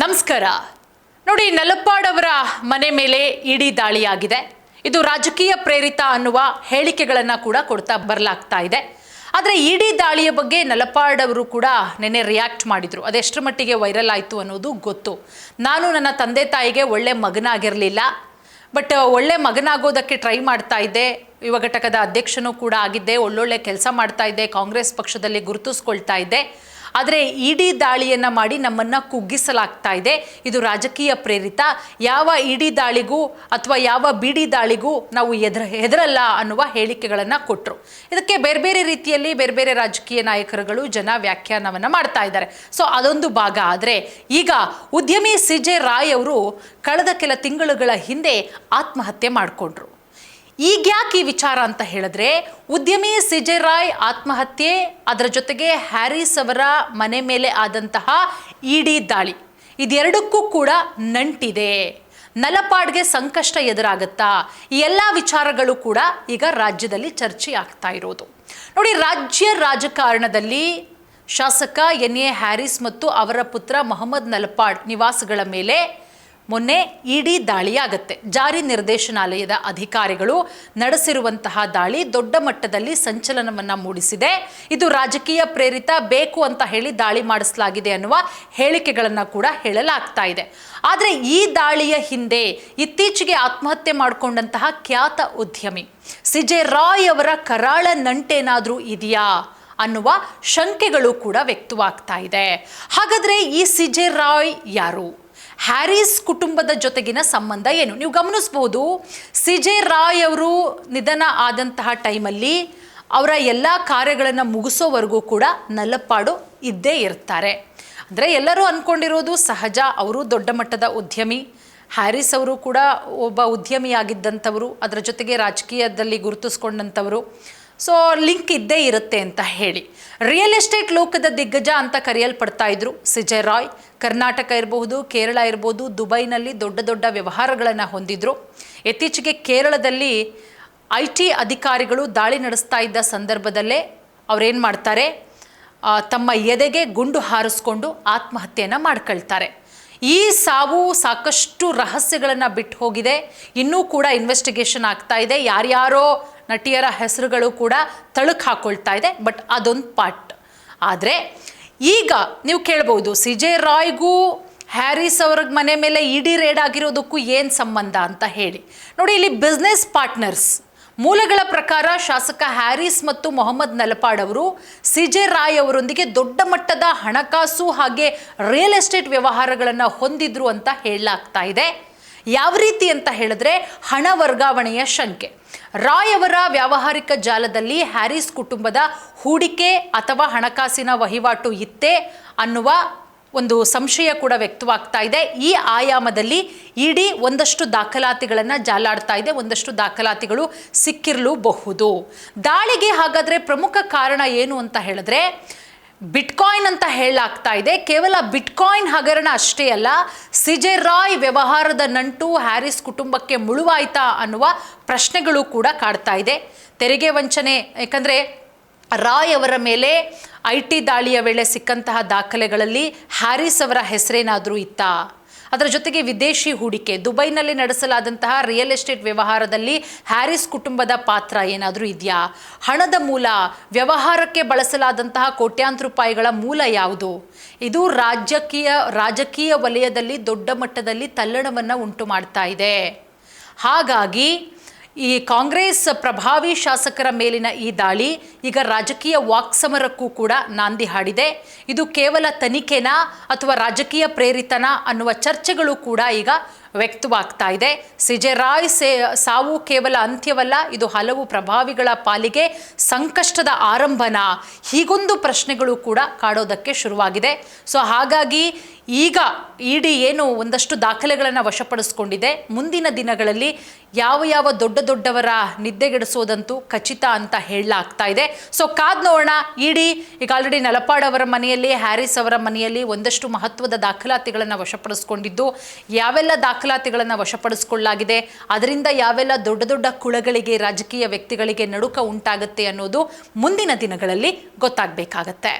ನಮಸ್ಕಾರ ನೋಡಿ, ನಲಪಾಡ್ ಅವರ ಮನೆ ಮೇಲೆ ಇಡಿ ದಾಳಿಯಾಗಿದೆ. ಇದು ರಾಜಕೀಯ ಪ್ರೇರಿತ ಅನ್ನುವ ಹೇಳಿಕೆಗಳನ್ನು ಕೂಡ ಕೊಡ್ತಾ ಬರಲಾಗ್ತಾ ಇದೆ. ಆದರೆ ಇಡಿ ದಾಳಿಯ ಬಗ್ಗೆ ನಲಪಾಡ್ ಅವರು ಕೂಡ ನೆನ್ನೆ ರಿಯಾಕ್ಟ್ ಮಾಡಿದ್ರು. ಅದೆಷ್ಟರ ಮಟ್ಟಿಗೆ ವೈರಲ್ ಆಯಿತು ಅನ್ನೋದು ಗೊತ್ತು. ನಾನು ನನ್ನ ತಂದೆ ತಾಯಿಗೆ ಒಳ್ಳೆ ಮಗನಾಗಿರಲಿಲ್ಲ, ಬಟ್ ಒಳ್ಳೆ ಮಗನಾಗೋದಕ್ಕೆ ಟ್ರೈ ಮಾಡ್ತಾ ಇದ್ದೆ. ಯುವ ಘಟಕದ ಅಧ್ಯಕ್ಷನೂ ಕೂಡ ಆಗಿದ್ದೆ, ಒಳ್ಳೊಳ್ಳೆ ಕೆಲಸ ಮಾಡ್ತಾ ಇದ್ದೆ, ಕಾಂಗ್ರೆಸ್ ಪಕ್ಷದಲ್ಲಿ ಗುರುತಿಸ್ಕೊಳ್ತಾ ಇದ್ದೆ. ಆದರೆ ಇಡಿ ದಾಳಿಯನ್ನು ಮಾಡಿ ನಮ್ಮನ್ನು ಕುಗ್ಗಿಸಲಾಗ್ತಾ ಇದೆ. ಇದು ರಾಜಕೀಯ ಪ್ರೇರಿತ. ಯಾವ ಇಡಿ ದಾಳಿಗೂ ಅಥವಾ ಯಾವ ಬಿಡಿ ದಾಳಿಗೂ ನಾವು ಹೆದರಲ್ಲ ಅನ್ನುವ ಹೇಳಿಕೆಗಳನ್ನು ಕೊಟ್ಟರು. ಇದಕ್ಕೆ ಬೇರೆ ಬೇರೆ ರೀತಿಯಲ್ಲಿ ಬೇರೆ ಬೇರೆ ರಾಜಕೀಯ ನಾಯಕರುಗಳು ಜನ ವ್ಯಾಖ್ಯಾನವನ್ನು ಮಾಡ್ತಾ ಇದ್ದಾರೆ. ಸೊ ಅದೊಂದು ಭಾಗ. ಆದರೆ ಈಗ ಉದ್ಯಮಿ CJ ರಾಯ್ ಅವರು ಕಳೆದ ಕೆಲ ತಿಂಗಳುಗಳ ಹಿಂದೆ ಆತ್ಮಹತ್ಯೆ ಮಾಡಿಕೊಂಡ್ರು. ಈಗ ಯಾಕೆ ಈ ವಿಚಾರ ಅಂತ ಹೇಳಿದ್ರೆ, ಉದ್ಯಮಿ CJ ರಾಯ್ ಆತ್ಮಹತ್ಯೆ, ಅದರ ಜೊತೆಗೆ ಹ್ಯಾರಿಸ್ ಅವರ ಮನೆ ಮೇಲೆ ಆದಂತಹ ಇಡಿ ದಾಳಿ, ಇದೆರಡಕ್ಕೂ ಕೂಡ ನಂಟಿದೆ. ನಲಪಾಡ್ಗೆ ಸಂಕಷ್ಟ ಎದುರಾಗುತ್ತಾ? ಈ ಎಲ್ಲ ವಿಚಾರಗಳು ಕೂಡ ಈಗ ರಾಜ್ಯದಲ್ಲಿ ಚರ್ಚೆ ಆಗ್ತಾ ಇರೋದು. ನೋಡಿ, ರಾಜ್ಯ ರಾಜಕಾರಣದಲ್ಲಿ ಶಾಸಕ NA ಹ್ಯಾರಿಸ್ ಮತ್ತು ಅವರ ಪುತ್ರ ಮೊಹಮ್ಮದ್ ನಲಪಾಡ್ ನಿವಾಸಗಳ ಮೇಲೆ ಮೊನ್ನೆ ಇಡಿ ದಾಳಿಯಾಗತ್ತೆ. ಜಾರಿ ನಿರ್ದೇಶನಾಲಯದ ಅಧಿಕಾರಿಗಳು ನಡೆಸಿರುವಂತಹ ದಾಳಿ ದೊಡ್ಡ ಮಟ್ಟದಲ್ಲಿ ಸಂಚಲನವನ್ನು ಮೂಡಿಸಿದೆ. ಇದು ರಾಜಕೀಯ ಪ್ರೇರಿತ, ಬೇಕು ಅಂತ ಹೇಳಿ ದಾಳಿ ಮಾಡಿಸಲಾಗಿದೆ ಅನ್ನುವ ಹೇಳಿಕೆಗಳನ್ನು ಕೂಡ ಹೇಳಲಾಗ್ತಾ ಇದೆ. ಆದರೆ ಈ ದಾಳಿಯ ಹಿಂದೆ ಇತ್ತೀಚೆಗೆ ಆತ್ಮಹತ್ಯೆ ಮಾಡಿಕೊಂಡಂತಹ ಖ್ಯಾತ ಉದ್ಯಮಿ CJ ರಾಯ್ ಅವರ ಕರಾಳ ನಂಟೇನಾದರೂ ಇದೆಯಾ ಅನ್ನುವ ಶಂಕೆಗಳು ಕೂಡ ವ್ಯಕ್ತವಾಗ್ತಾ ಇದೆ. ಹಾಗಾದರೆ ಈ CJ ರಾಯ್ ಯಾರು? ಹ್ಯಾರಿಸ್ ಕುಟುಂಬದ ಜೊತೆಗಿನ ಸಂಬಂಧ ಏನು? ನೀವು ಗಮನಿಸಬಹುದು, CJ ರಾಯ್ ಅವರು ನಿಧನ ಆದಂತಹ ಟೈಮಲ್ಲಿ ಅವರ ಎಲ್ಲ ಕಾರ್ಯಗಳನ್ನು ಮುಗಿಸೋವರೆಗೂ ಕೂಡ ನಲಪಾಡು ಇದ್ದೇ ಇರ್ತಾರೆ. ಅಂದರೆ ಎಲ್ಲರೂ ಅಂದ್ಕೊಂಡಿರೋದು ಸಹಜ, ಅವರು ದೊಡ್ಡ ಮಟ್ಟದ ಉದ್ಯಮಿ, ಹ್ಯಾರಿಸ್ ಅವರು ಕೂಡ ಒಬ್ಬ ಉದ್ಯಮಿಯಾಗಿದ್ದಂಥವರು, ಅದರ ಜೊತೆಗೆ ರಾಜಕೀಯದಲ್ಲಿ ಗುರುತಿಸ್ಕೊಂಡಂಥವರು. ಸೊ ಲಿಂಕ್ ಇದ್ದೇ ಇರುತ್ತೆ ಅಂತ ಹೇಳಿ ರಿಯಲ್ ಎಸ್ಟೇಟ್ ಲೋಕದ ದಿಗ್ಗಜ ಅಂತ ಕರೆಯಲ್ಪಡ್ತಾ ಇದ್ರು CJ ರಾಯ್. ಕರ್ನಾಟಕ ಇರಬಹುದು, ಕೇರಳ ಇರಬಹುದು, ದುಬೈನಲ್ಲಿ ದೊಡ್ಡ ದೊಡ್ಡ ವ್ಯವಹಾರಗಳನ್ನು ಹೊಂದಿದ್ರು. ಇತ್ತೀಚೆಗೆ ಕೇರಳದಲ್ಲಿ IT ಅಧಿಕಾರಿಗಳು ದಾಳಿ ನಡೆಸ್ತಾ ಇದ್ದ ಸಂದರ್ಭದಲ್ಲೇ ಅವರೇನು ಮಾಡ್ತಾರೆ, ತಮ್ಮ ಎದೆಗೆ ಗುಂಡು ಹಾರಿಸ್ಕೊಂಡು ಆತ್ಮಹತ್ಯೆಯನ್ನು ಮಾಡ್ಕೊಳ್ತಾರೆ. ಈ ಸಾವು ಸಾಕಷ್ಟು ರಹಸ್ಯಗಳನ್ನು ಬಿಟ್ಟು ಹೋಗಿದೆ. ಇನ್ನೂ ಕೂಡ ಇನ್ವೆಸ್ಟಿಗೇಷನ್ ಆಗ್ತಾ ಇದೆ. ಯಾರ್ಯಾರೋ ನಟಿಯರ ಹೆಸರುಗಳು ಕೂಡ ತಳುಕು ಹಾಕೊಳ್ತಾ ಇದೆ. ಬಟ್ ಅದೊಂದು ಪಾರ್ಟ್. ಆದರೆ ಈಗ ನೀವು ಕೇಳ್ಬೋದು, CJ ರಾಯ್ಗೂ ಹ್ಯಾರಿಸ್ ಅವ್ರ ಮನೆ ಮೇಲೆ ಇಡಿ ರೇಡ್ ಆಗಿರೋದಕ್ಕೂ ಏನು ಸಂಬಂಧ ಅಂತ ಹೇಳಿ. ನೋಡಿ, ಇಲ್ಲಿ ಬಿಸ್ನೆಸ್ ಪಾರ್ಟ್ನರ್ಸ್. ಮೂಲಗಳ ಪ್ರಕಾರ ಶಾಸಕ ಹ್ಯಾರಿಸ್ ಮತ್ತು ಮೊಹಮ್ಮದ್ ನಲಪಾಡ್ ಅವರು CJ ರಾಯ್ ಅವರೊಂದಿಗೆ ದೊಡ್ಡ ಮಟ್ಟದ ಹಣಕಾಸು ಹಾಗೆ ರಿಯಲ್ ಎಸ್ಟೇಟ್ ವ್ಯವಹಾರಗಳನ್ನು ಹೊಂದಿದ್ರು ಅಂತ ಹೇಳಲಾಗ್ತಾ ಇದೆ. ಯಾವ ರೀತಿ ಅಂತ ಹೇಳಿದ್ರೆ, ಹಣ ವರ್ಗಾವಣೆಯ ಶಂಕೆ. ರಾಯ್ ಅವರ ವ್ಯಾವಹಾರಿಕ ಜಾಲದಲ್ಲಿ ಹ್ಯಾರಿಸ್ ಕುಟುಂಬದ ಹೂಡಿಕೆ ಅಥವಾ ಹಣಕಾಸಿನ ವಹಿವಾಟು ಇತ್ತೇ ಅನ್ನುವ ಒಂದು ಸಂಶಯ ಕೂಡ ವ್ಯಕ್ತವಾಗ್ತಾ ಇದೆ. ಈ ಆಯಾಮದಲ್ಲಿ ಇಡಿ ಒಂದಷ್ಟು ದಾಖಲಾತಿಗಳನ್ನು ಜಾಲಾಡ್ತಾ ಇದೆ. ಒಂದಷ್ಟು ದಾಖಲಾತಿಗಳು ಸಿಕ್ಕಿರಲೂಬಹುದು. ದಾಳಿಗೆ ಹಾಗಾದರೆ ಪ್ರಮುಖ ಕಾರಣ ಏನು ಅಂತ ಹೇಳಿದ್ರೆ, ಬಿಟ್ಕಾಯಿನ್ ಅಂತ ಹೇಳಲಾಗ್ತಾ ಇದೆ. ಕೇವಲ ಬಿಟ್ಕಾಯಿನ್ ಹಗರಣ ಅಷ್ಟೇ ಅಲ್ಲ, CJ ರಾಯ್ ವ್ಯವಹಾರದ ನಂಟು ಹ್ಯಾರಿಸ್ ಕುಟುಂಬಕ್ಕೆ ಮುಳುವಾಯ್ತಾ ಅನ್ನುವ ಪ್ರಶ್ನೆಗಳು ಕೂಡ ಕಾಡ್ತಾ ಇದೆ. ತೆರಿಗೆ ವಂಚನೆ, ಯಾಕಂದರೆ ರಾಯ್ ಅವರ ಮೇಲೆ IT ದಾಳಿಯ ವೇಳೆ ಸಿಕ್ಕಂತಹ ದಾಖಲೆಗಳಲ್ಲಿ ಹ್ಯಾರಿಸ್ ಅವರ ಹೆಸರೇನಾದರೂ ಇತ್ತಾ? ಅದರ ಜೊತೆಗೆ ವಿದೇಶಿ ಹೂಡಿಕೆ, ದುಬೈನಲ್ಲಿ ನಡೆಸಲಾದಂತಹ ರಿಯಲ್ ಎಸ್ಟೇಟ್ ವ್ಯವಹಾರದಲ್ಲಿ ಹ್ಯಾರಿಸ್ ಕುಟುಂಬದ ಪಾತ್ರ ಏನಾದರೂ ಇದೆಯಾ? ಹಣದ ಮೂಲ, ವ್ಯವಹಾರಕ್ಕೆ ಬಳಸಲಾದಂತಹ ಕೋಟ್ಯಾಂತರ ರೂಪಾಯಿಗಳ ಮೂಲ ಯಾವುದು? ಇದು ರಾಜಕೀಯ ವಲಯದಲ್ಲಿ ದೊಡ್ಡ ಮಟ್ಟದಲ್ಲಿ ತಲ್ಲಣವನ್ನು ಉಂಟು ಮಾಡ್ತಾ ಇದೆ. ಹಾಗಾಗಿ ಈ ಕಾಂಗ್ರೆಸ್ ಪ್ರಭಾವಿ ಶಾಸಕರ ಮೇಲಿನ ಈ ದಾಳಿ ಈಗ ರಾಜಕೀಯ ವಾಕ್ಸಮರಕ್ಕೂ ಕೂಡ ನಾಂದಿ ಹಾಡಿದೆ. ಇದು ಕೇವಲ ತನಿಖೆನಾ ಅಥವಾ ರಾಜಕೀಯ ಪ್ರೇರಿತನಾ ಅನ್ನುವ ಚರ್ಚೆಗಳು ಕೂಡ ಈಗ ವ್ಯಕ್ತವಾಗ್ತಾ ಇದೆ. CJ ರಾಯ್ ಸಾವು ಕೇವಲ ಅಂತ್ಯವಲ್ಲ, ಇದು ಹಲವು ಪ್ರಭಾವಿಗಳ ಪಾಲಿಗೆ ಸಂಕಷ್ಟದ ಆರಂಭನ, ಹೀಗೊಂದು ಪ್ರಶ್ನೆಗಳು ಕೂಡ ಕಾಡೋದಕ್ಕೆ ಶುರುವಾಗಿದೆ. ಸೊ ಹಾಗಾಗಿ ಈಗ ಇಡಿ ಏನು ಒಂದಷ್ಟು ದಾಖಲೆಗಳನ್ನು ವಶಪಡಿಸ್ಕೊಂಡಿದೆ. ಮುಂದಿನ ದಿನಗಳಲ್ಲಿ ಯಾವ ದೊಡ್ಡವರ ನಿದ್ದೆಗೆಡಿಸೋದಂತೂ ಖಚಿತ ಅಂತ ಹೇಳಲಾಗ್ತಾ ಇದೆ. ಸೊ ಕಾದ್ ನೋಡೋಣ. ಇಡಿ ಈಗ ಆಲ್ರೆಡಿ ನಲಪಾಡ್ ಅವರ ಮನೆಯಲ್ಲಿ, ಹ್ಯಾರಿಸ್ ಅವರ ಮನೆಯಲ್ಲಿ ಒಂದಷ್ಟು ಮಹತ್ವದ ದಾಖಲಾತಿಗಳನ್ನು ವಶಪಡಿಸ್ಕೊಂಡಿದ್ದು, ಯಾವೆಲ್ಲ ದಾಖಲಾತಿಗಳನ್ನು ವಶಪಡಿಸಿಕೊಳ್ಳಲಾಗಿದೆ, ಅದರಿಂದ ಯಾವೆಲ್ಲ ದೊಡ್ಡ ಕುಳಗಳಿಗೆ, ರಾಜಕೀಯ ವ್ಯಕ್ತಿಗಳಿಗೆ ನಡುಕ ಉಂಟಾಗುತ್ತೆ ಅನ್ನೋದು ಮುಂದಿನ ದಿನಗಳಲ್ಲಿ ಗೊತ್ತಾಗಬೇಕಾಗತ್ತೆ.